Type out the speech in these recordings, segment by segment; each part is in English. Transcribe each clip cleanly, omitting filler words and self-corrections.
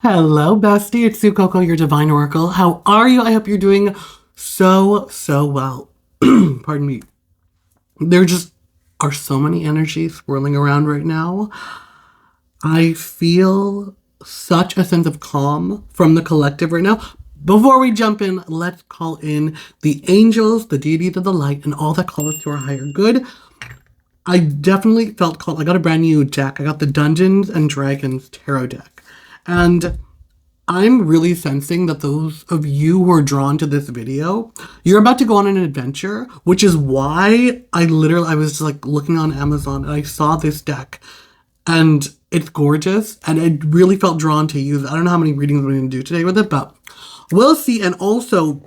Hello, bestie. It's Sue Coco, your divine oracle. How are you? I hope you're doing so well. Pardon me. There just are so many energies swirling around right now. I feel such a sense of calm from the collective right now. Before we jump in, let's call in the angels, the deities of the light, and all that call us to our higher good. I definitely felt called. I got a brand new deck. I got the Dungeons and Dragons tarot deck. And I'm really sensing that those of you who are drawn to this video, you're about to go on an adventure, which is why I was just like looking on Amazon and I saw this deck and it's gorgeous and I really felt drawn to use it. I don't know how many readings we're going to do today with it, but we'll see. And also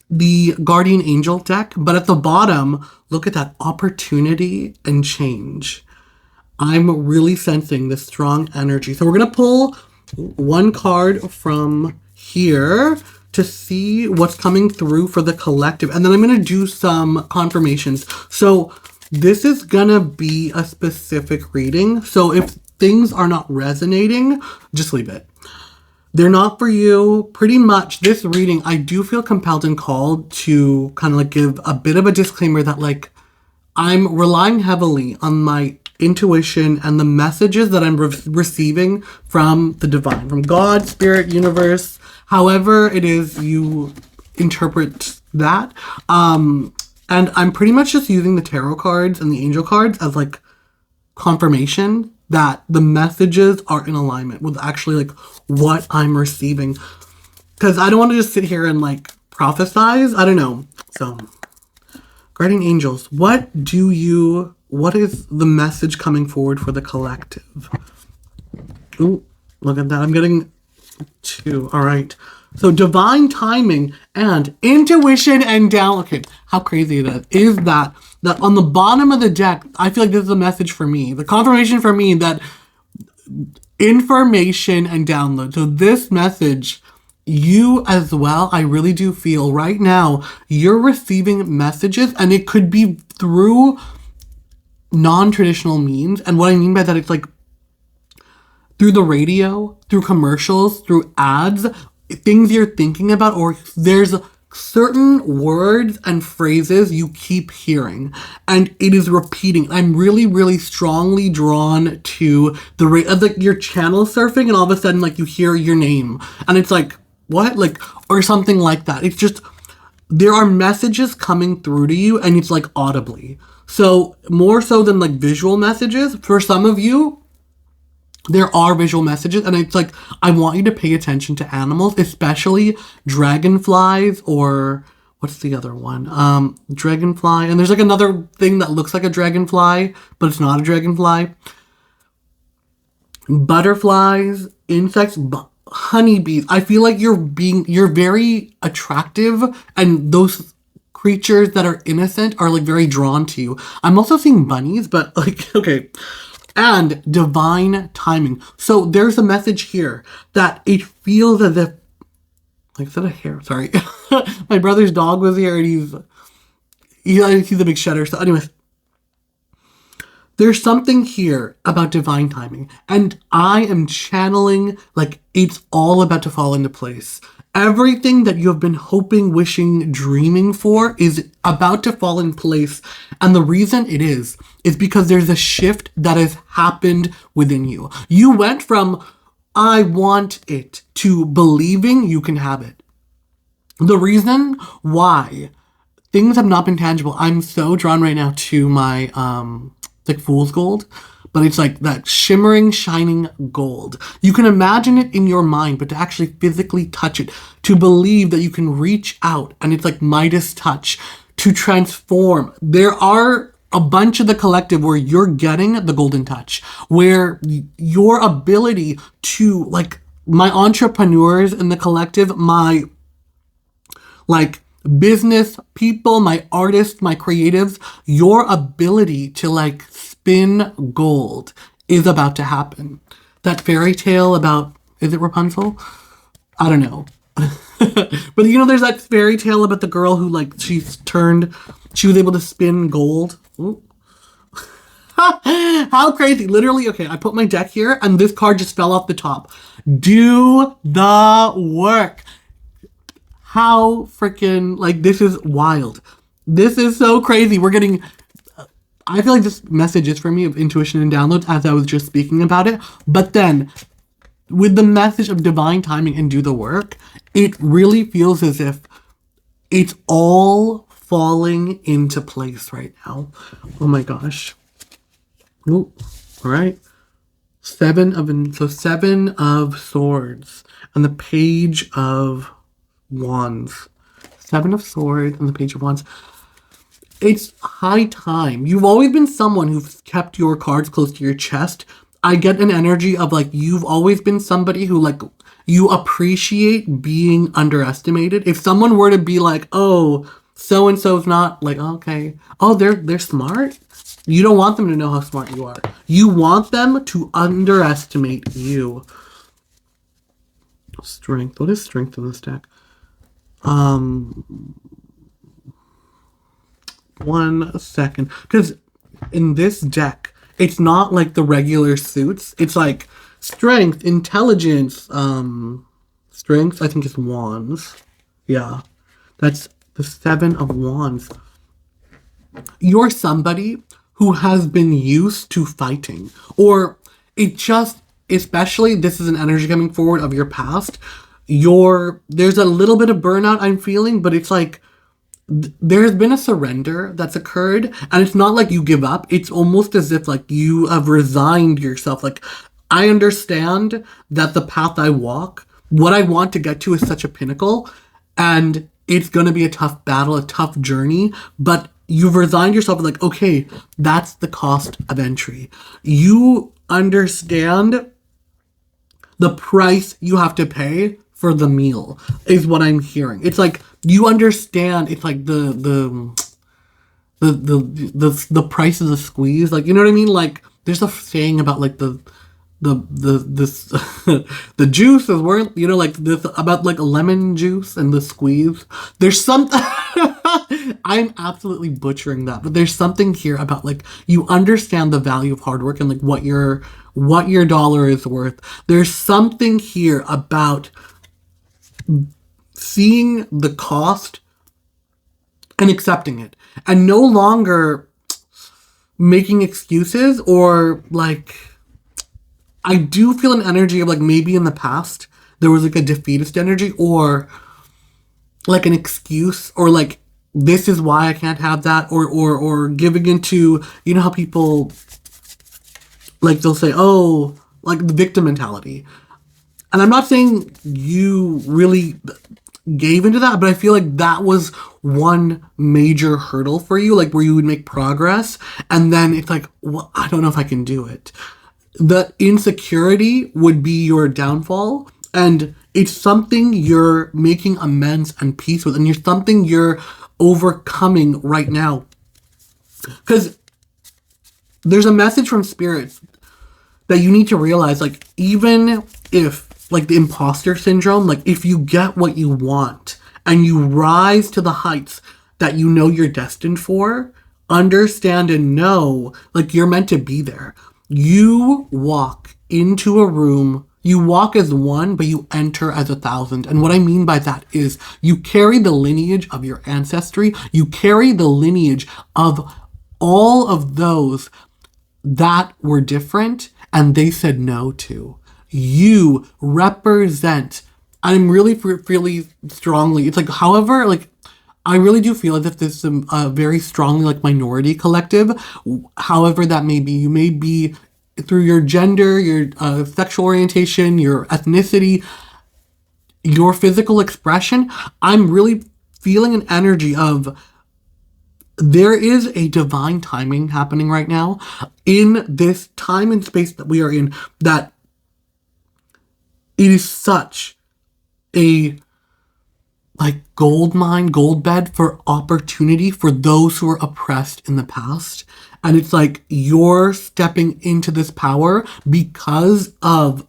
the Guardian Angel deck, but at the bottom, look at that opportunity and change. I'm really sensing this strong energy. So we're going to pull one card from here to see what's coming through for the collective. And then I'm going to do some confirmations. So this is going to be a specific reading. So if things are not resonating, just leave it. They're not for you. Pretty much this reading, I do feel compelled and called to kind of like give a bit of a disclaimer that like I'm relying heavily on my intuition and the messages that I'm receiving from the divine, from God, spirit, universe, however it is you interpret that. And I'm pretty much just using the tarot cards and the angel cards as like confirmation that the messages are in alignment with actually like what I'm receiving. Because I don't want to just sit here and like prophesize. I don't know. So, guardian angels, what is the message coming forward for the collective? Ooh, look at that. I'm getting two. All right. So divine timing and intuition and down. Okay, how crazy it is that on the bottom of the deck, I feel like this is a message for me. The confirmation for me that information and download. So this message, you as well, I really do feel right now, you're receiving messages and it could be through non-traditional means. And what I mean by that, it's like through the radio, through commercials, through ads, things you're thinking about, or there's certain words and phrases you keep hearing and it is repeating. I'm really strongly drawn to the like you're channel surfing and all of a sudden like you hear your name and it's like what, like, or something like that. It's just there are messages coming through to you and it's like audibly. So more so than like visual messages, for some of you, there are visual messages and it's like, I want you to pay attention to animals, especially dragonflies or what's the other one? Dragonfly. And there's like another thing that looks like a dragonfly, but it's not a dragonfly. Butterflies, insects, honeybees. I feel like you're very attractive and those creatures that are innocent are like very drawn to you. I'm also seeing bunnies, but like, okay. And divine timing. So there's a message here that it feels as if, like, is that a hair? Sorry. My brother's dog was here and he's a big shedder. So anyways, there's something here about divine timing. And I am channeling like it's all about to fall into place. Everything that you have been hoping, wishing, dreaming for is about to fall in place. And the reason it is because there's a shift that has happened within you. You went from, I want it, to believing you can have it. The reason why things have not been tangible, I'm so drawn right now to my, like fool's gold. But it's like that shimmering, shining gold. You can imagine it in your mind, but to actually physically touch it, to believe that you can reach out, and it's like Midas touch, to transform. There are a bunch of the collective where you're getting the golden touch, where your ability to, like, my entrepreneurs in the collective, my, like, business people, my artists, my creatives, your ability to, like, spin gold is about to happen. That fairy tale about, is it Rapunzel? I don't know. But you know, there's that fairy tale about the girl who like, she was able to spin gold. Ooh. How crazy. Literally, okay, I put my deck here and this card just fell off the top. Do the work. How freaking, like, this is wild. This is so crazy. We're getting, I feel like this message is for me of intuition and downloads as I was just speaking about it. But then with the message of divine timing and do the work, it really feels as if it's all falling into place right now. Oh my gosh. Oh, all right. Seven of swords and the page of wands. Seven of swords and the page of wands. It's high time. You've always been someone who's kept your cards close to your chest. I get an energy of like, you've always been somebody who like, you appreciate being underestimated. If someone were to be like, oh, so-and-so's not like, okay, oh, they're smart. You don't want them to know how smart you are. You want them to underestimate you. Strength. What is strength in this deck? 1 second. Because in this deck, it's not like the regular suits. It's like strength, intelligence, strength, I think it's wands. Yeah. That's the 7 of wands. You're somebody who has been used to fighting. Or it just, especially, this is an energy coming forward of your past. There's a little bit of burnout I'm feeling, but it's like, there's been a surrender that's occurred, and it's not like you give up. It's almost as if like you have resigned yourself. Like, I understand that the path I walk, what I want to get to is such a pinnacle, and it's going to be a tough battle, a tough journey, but you've resigned yourself like, okay, that's the cost of entry. You understand the price you have to pay for the meal is what I'm hearing. It's like, you understand, it's like the price of the squeeze. Like, you know what I mean? Like, there's a saying about like the juice is worth, you know, like this about like lemon juice and the squeeze. There's something I'm absolutely butchering that, but there's something here about like, you understand the value of hard work and like what your dollar is worth. There's something here about seeing the cost and accepting it and no longer making excuses. Or like, I do feel an energy of like, maybe in the past there was like a defeatist energy or like an excuse, or like, this is why I can't have that, or giving into, you know how people like, they'll say, oh, like the victim mentality. And I'm not saying you really gave into that, but I feel like that was one major hurdle for you, like where you would make progress and then it's like, well, I don't know if I can do it. The insecurity would be your downfall, and it's something you're making amends and peace with, and you're something you're overcoming right now. Because there's a message from spirits that you need to realize, like, even if like the imposter syndrome, like if you get what you want and you rise to the heights that you know you're destined for, understand and know like you're meant to be there. You walk into a room, you walk as one, but you enter as 1,000. And what I mean by that is you carry the lineage of your ancestry. You carry the lineage of all of those that were different and they said no to. You represent, I'm really strongly, it's like, however, like, I really do feel as if this is a very strongly like minority collective, however that may be. You may be through your gender, your sexual orientation, your ethnicity, your physical expression. I'm really feeling an energy of, there is a divine timing happening right now in this time and space that we are in, that it is such a like gold mine, gold bed for opportunity for those who were oppressed in the past. And it's like, you're stepping into this power because of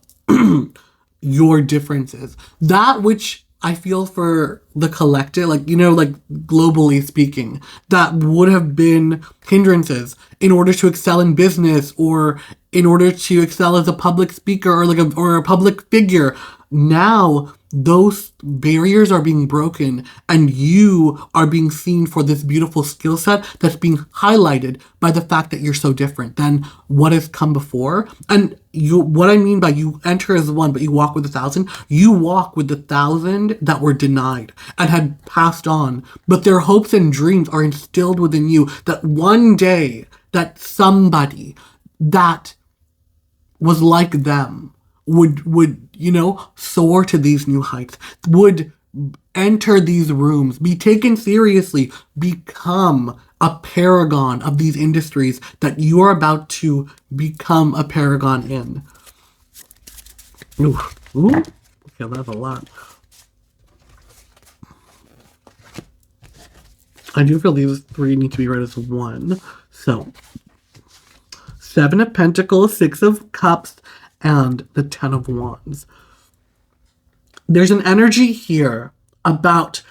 your differences. That which I feel for the collective, like, you know, like globally speaking, that would have been hindrances in order to excel in business or in order to excel as a public speaker or like a public figure. Now those barriers are being broken and you are being seen for this beautiful skill set that's being highlighted by the fact that you're so different than what has come before. And you, what I mean by you enter as one but you walk with 1,000, you walk with the 1,000 that were denied and had passed on, but their hopes and dreams are instilled within you that one day that somebody that was like them would you know, soar to these new heights, would enter these rooms, be taken seriously, become a paragon of these industries that you are about to become a paragon in. Ooh, ooh. Okay, that's a lot. I do feel these 3 need to be read as 1. So, 7 of Pentacles, 6 of Cups, and the 10 of Wands. There's an energy here about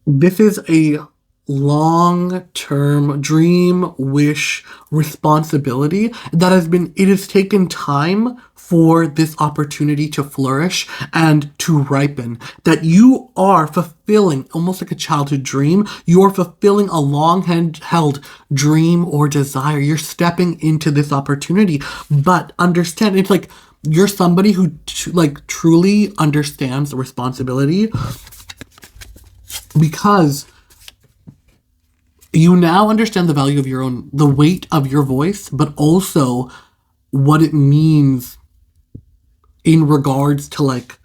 this is a long-term dream, wish, responsibility that it has taken time for this opportunity to flourish and to ripen. That you are fulfilling, almost like a childhood dream, you are fulfilling a long-held dream or desire. You're stepping into this opportunity, but understand, it's like you're somebody who like truly understands the responsibility because you now understand the value of the weight of your voice, but also what it means in regards to like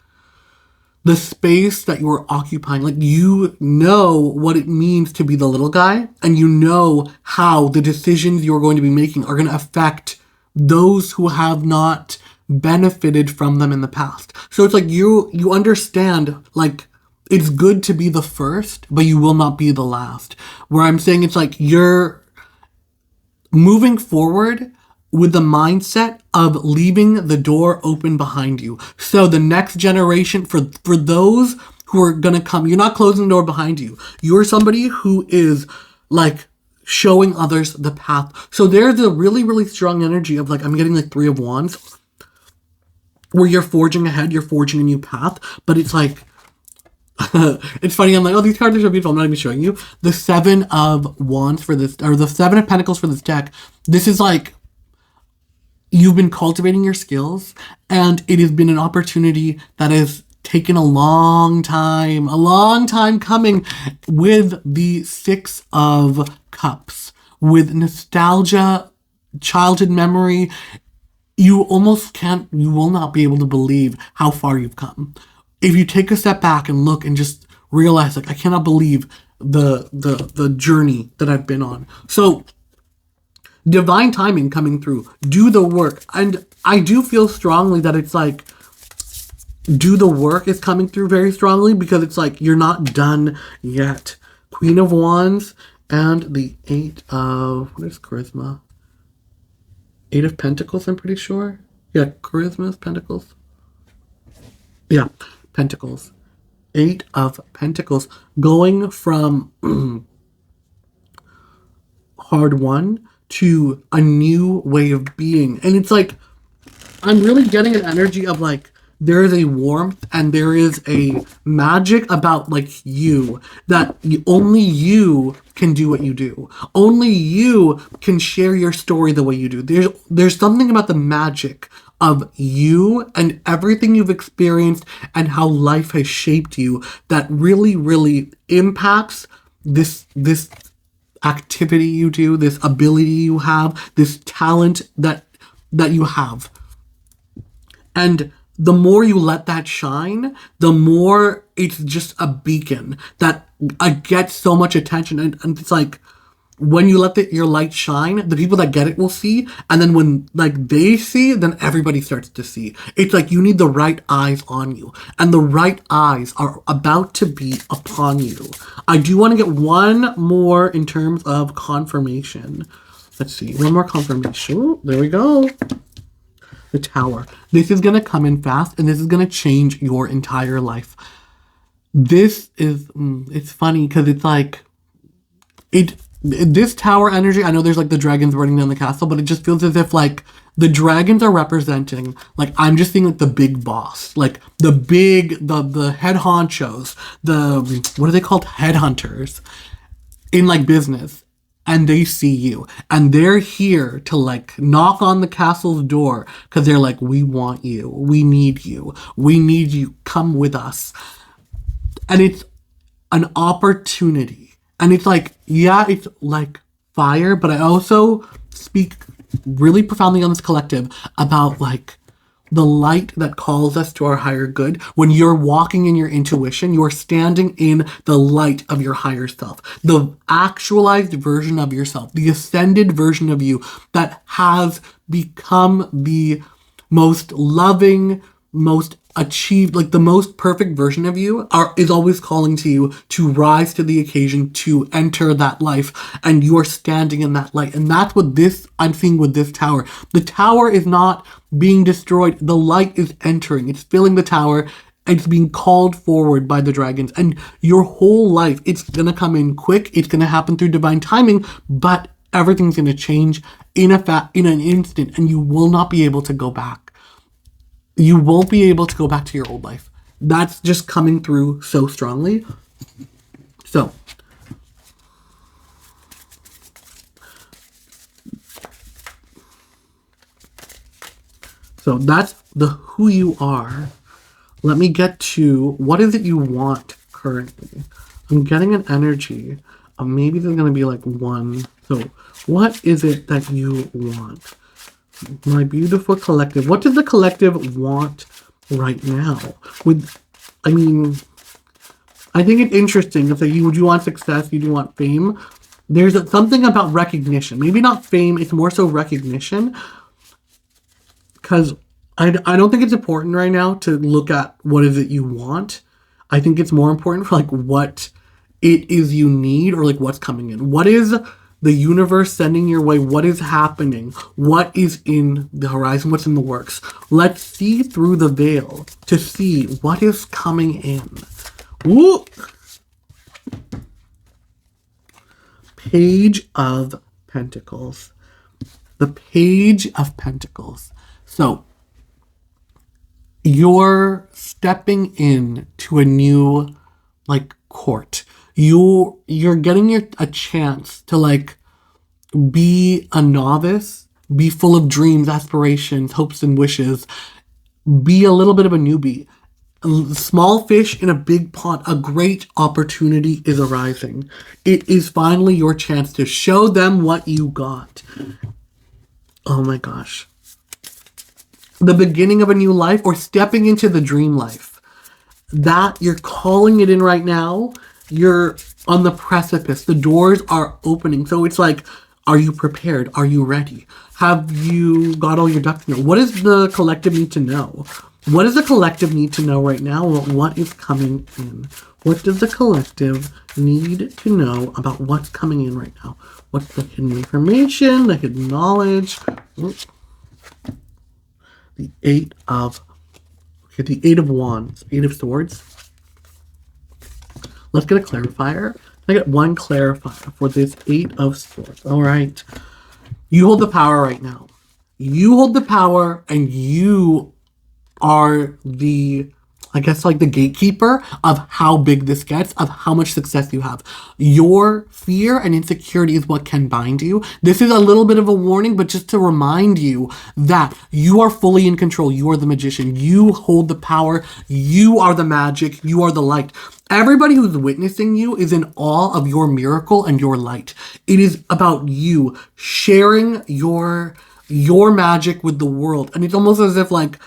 the space that you're occupying. Like, you know what it means to be the little guy, and you know how the decisions you're going to be making are going to affect those who have not benefited from them in the past. So it's like you understand, like, it's good to be the first, but you will not be the last. Where I'm saying it's like you're moving forward with the mindset of leaving the door open behind you. So the next generation, for those who are going to come, you're not closing the door behind you. You're somebody who is like showing others the path. So there's a really, really strong energy of like, I'm getting like 3 of Wands, where you're forging ahead, you're forging a new path, but it's like, it's funny, I'm like, oh, these cards are so beautiful, I'm not even showing you. The 7 of Wands for this, or the 7 of Pentacles for this deck, this is like, you've been cultivating your skills, and it has been an opportunity that has taken a long time coming with the 6 of Cups, with nostalgia, childhood memory. You will not be able to believe how far you've come. If you take a step back and look and just realize, like, I cannot believe the journey that I've been on. So, divine timing coming through. Do the work. And I do feel strongly that it's like, do the work is coming through very strongly, because it's like, you're not done yet. Queen of Wands and the 8 of, what is charisma? 8 of Pentacles, I'm pretty sure. Yeah, charisma is Pentacles. Yeah, Pentacles. 8 of Pentacles. Going from hard won to a new way of being. And it's like, I'm really getting an energy of like, there is a warmth and there is a magic about like you, that only you can do what you do. Only you can share your story the way you do. There's something about the magic of you and everything you've experienced and how life has shaped you that really, really impacts this activity you do, this ability you have, this talent that you have. And the more you let that shine, the more it's just a beacon that gets so much attention. And it's like, when you let your light shine, the people that get it will see. And then when like they see, then everybody starts to see. It's like you need the right eyes on you. And the right eyes are about to be upon you. I do want to get one more in terms of confirmation. Let's see. One more confirmation. There we go. The Tower. This is going to come in fast, and this is going to change your entire life. This is, it's funny because it's like, this tower energy, I know there's like the dragons burning down the castle, but it just feels as if like the dragons are representing, like I'm just seeing like the big boss, like the head honchos, what are they called? Headhunters in like business. And they see you, and they're here to like knock on the castle's door because they're like, we want you, we need you, come with us. And it's an opportunity. And it's like, yeah, it's like fire, but I also speak really profoundly on this collective about like the light that calls us to our higher good. When you're walking in your intuition, you're standing in the light of your higher self, the actualized version of yourself, the ascended version of you that has become the most loving, most achieved, like the most perfect version of you is always calling to you to rise to the occasion, to enter that life, and you're standing in that light. And that's what I'm seeing with this tower. The tower is not being destroyed. The light is entering. It's filling the tower, and it's being called forward by the dragons. And your whole life, it's gonna come in quick. It's gonna happen through divine timing, but everything's gonna change in an instant, and you will not be able to go back. You won't be able to go back to your old life. That's just coming through so strongly. So that's the who you are. Let me get to what is it you want currently. I'm getting an energy of maybe there's going to be like one. So what is it that you want? My beautiful collective. What does the collective want right now? I think it's interesting. It's like you want success, you do want fame. There's something about recognition. Maybe not fame, it's more so recognition. Because I don't think it's important right now to look at what is it you want. I think it's more important for like what it is you need, or like what's coming in. What is the universe sending your way? What is happening? What is in the horizon? What's in the works? Let's see through the veil to see what is coming in. Woo! Page of Pentacles. The Page of Pentacles. So, you're stepping in to a new, like, court. You're getting a chance to like be a novice, be full of dreams, aspirations, hopes, and wishes. Be a little bit of a newbie. Small fish in a big pond. A great opportunity is arising. It is finally your chance to show them what you got. Oh my gosh. The beginning of a new life, or stepping into the dream life. That you're calling it in right now. You're on the precipice. The doors are opening. So it's like, are you prepared? Are you ready? Have you got all your ducks in a row? What does the collective need to know? What does the collective need to know right now? What is coming in? What does the collective need to know about what's coming in right now? What's the hidden information, the hidden knowledge? The Eight of Wands, Eight of Swords. Let's get a clarifier. I get one clarifier for this Eight of Swords. All right. You hold the power right now. You hold the power, and you are the, I guess, like the gatekeeper of how big this gets, of how much success you have. Your fear and insecurity is what can bind you. This is a little bit of a warning, but just to remind you that you are fully in control. You are the magician. You hold the power. You are the magic. You are the light. Everybody who's witnessing you is in awe of your miracle and your light. It is about you sharing your magic with the world. And it's almost as if like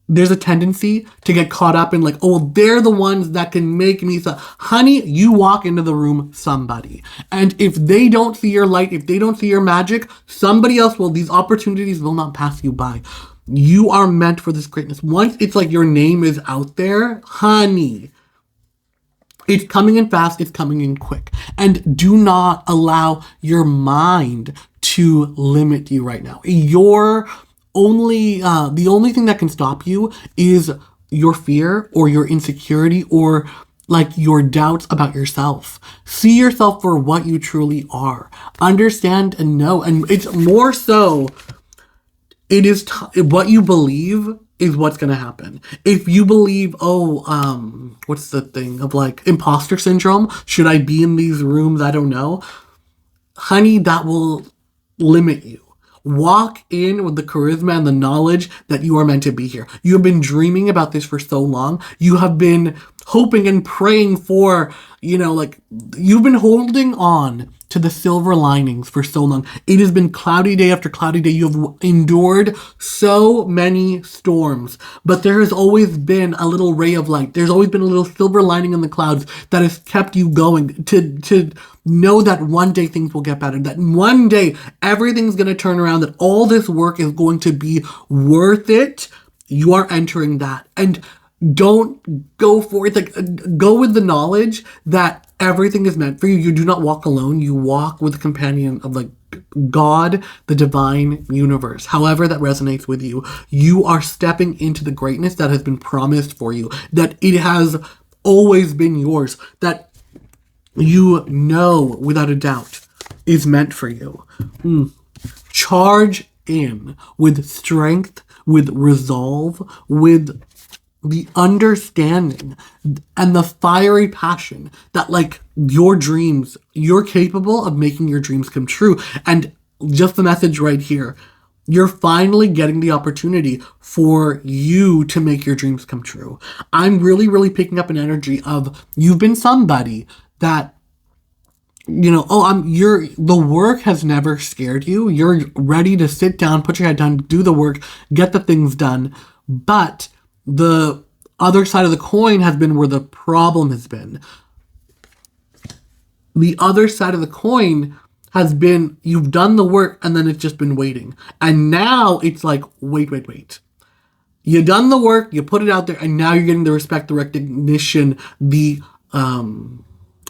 there's a tendency to get caught up in like, oh, well, they're the ones that can make me so. Honey, you walk into the room, somebody. And if they don't see your light, if they don't see your magic, somebody else will. These opportunities will not pass you by. You are meant for this greatness. Once it's like your name is out there, honey, it's coming in fast, it's coming in quick. And do not allow your mind to limit you right now. Your the only thing that can stop you is your fear or your insecurity or like your doubts about yourself. See yourself for what you truly are. Understand and know. And it's more so, it is what you believe is what's going to happen. If you believe, what's the thing of like imposter syndrome? Should I be in these rooms? I don't know. Honey, that will limit you. Walk in with the charisma and the knowledge that you are meant to be here. You have been dreaming about this for so long. You have been hoping and praying for, like you've been holding on to the silver linings for so long. It has been cloudy day after cloudy day. You have endured so many storms, but there has always been a little ray of light. There's always been a little silver lining in the clouds that has kept you going to know that one day things will get better, that one day everything's going to turn around, that all this work is going to be worth it. You are entering that. And don't go for it. Like, go with the knowledge that everything is meant for you. You do not walk alone. You walk with a companion of like God, the divine universe. However that resonates with you. You are stepping into the greatness that has been promised for you, that it has always been yours, that you know without a doubt is meant for you. Charge in with strength, with resolve, with the understanding and the fiery passion that like your dreams, you're capable of making your dreams come true. And just the message right here, you're finally getting the opportunity for you to make your dreams come true. I'm really, really picking up an energy of you've been somebody that, the work has never scared you. You're ready to sit down, put your head down, do the work, get the things done. But the other side of the coin has been where the problem has been. The other side of the coin has been you've done the work and then it's just been waiting. And now it's like, wait. You've done the work, you put it out there, and now you're getting the respect, the recognition, the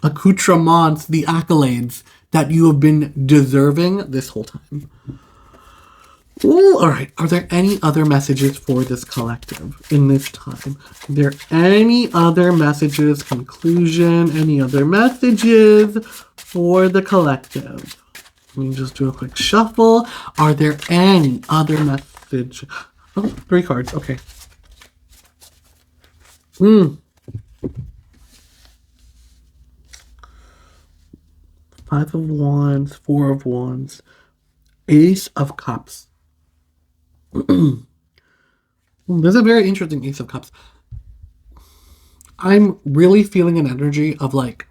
accoutrements, the accolades that you have been deserving this whole time. Ooh, all right. Are there any other messages for this collective in this time? Are there any other messages, conclusion, any other messages for the collective? Let me just do a quick shuffle. Are there any other message? Oh, 3 cards. Okay. 5 of Wands, 4 of Wands, Ace of Cups. There's a very interesting Ace of Cups. I'm really feeling an energy of like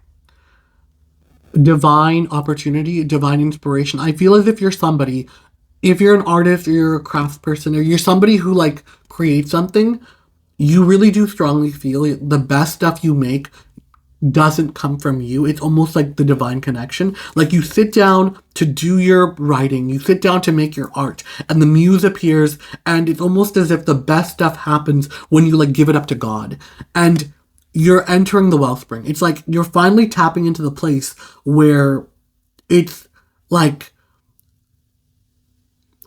divine opportunity, divine inspiration. I feel as if you're somebody, if you're an artist or you're a craftsperson or you're somebody who like creates something, you really do strongly feel it. The best stuff you make doesn't come from you. It's almost like the divine connection. Like you sit down to do your writing, you sit down to make your art, and the muse appears, and it's almost as if the best stuff happens when you like give it up to God. And you're entering the wellspring. It's like you're finally tapping into the place where it's like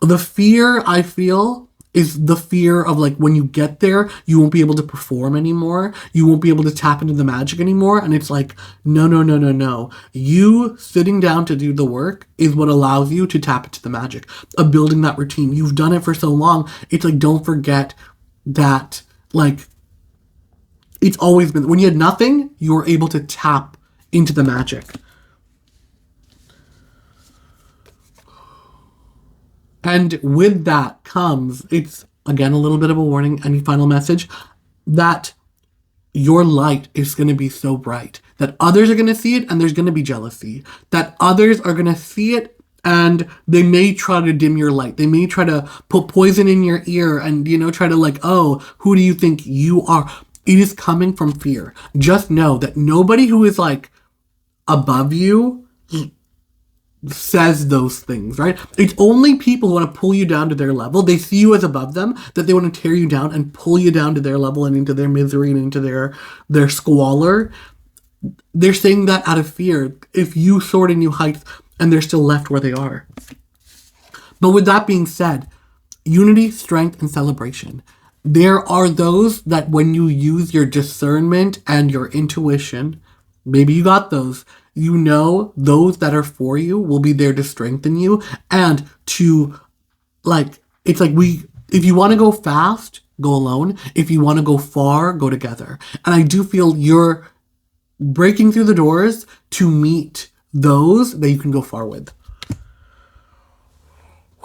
the fear I feel is the fear of like when you get there, you won't be able to perform anymore. You won't be able to tap into the magic anymore. And it's like, no. You sitting down to do the work is what allows you to tap into the magic of building that routine. You've done it for so long. It's like, don't forget that like it's always been, when you had nothing, you were able to tap into the magic. And with that comes, it's again a little bit of a warning, any final message, that your light is going to be so bright that others are going to see it and there's going to be jealousy. That others are going to see it and they may try to dim your light. They may try to put poison in your ear and, try to like, oh, who do you think you are? It is coming from fear. Just know that nobody who is like above you says those things, right? It's only people who want to pull you down to their level. They see you as above them, that they want to tear you down and pull you down to their level and into their misery and into their squalor. They're saying that out of fear. If you soar to new heights and they're still left where they are. But with that being said, unity, strength, and celebration. There are those that when you use your discernment and your intuition, maybe you got those, you know those that are for you will be there to strengthen you and to, like, it's like if you want to go fast, go alone. If you want to go far, go together. And I do feel you're breaking through the doors to meet those that you can go far with.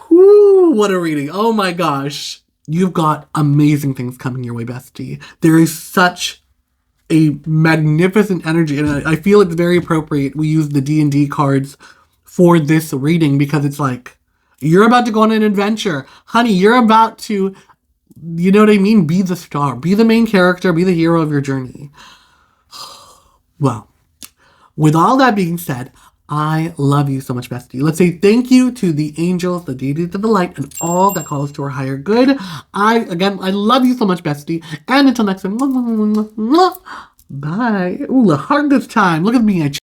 Whoo, what a reading. Oh my gosh. You've got amazing things coming your way, bestie. There is such a magnificent energy, and I feel it's very appropriate we use the D&D cards for this reading because it's like, you're about to go on an adventure. Honey, you're about to, you know what I mean? Be the star. Be the main character. Be the hero of your journey. Well, with all that being said, I love you so much, bestie. Let's say thank you to the angels, the deities of the light, and all that calls to our higher good. I love you so much, bestie. And until next time, bye. Ooh, the heart this time. Look at me.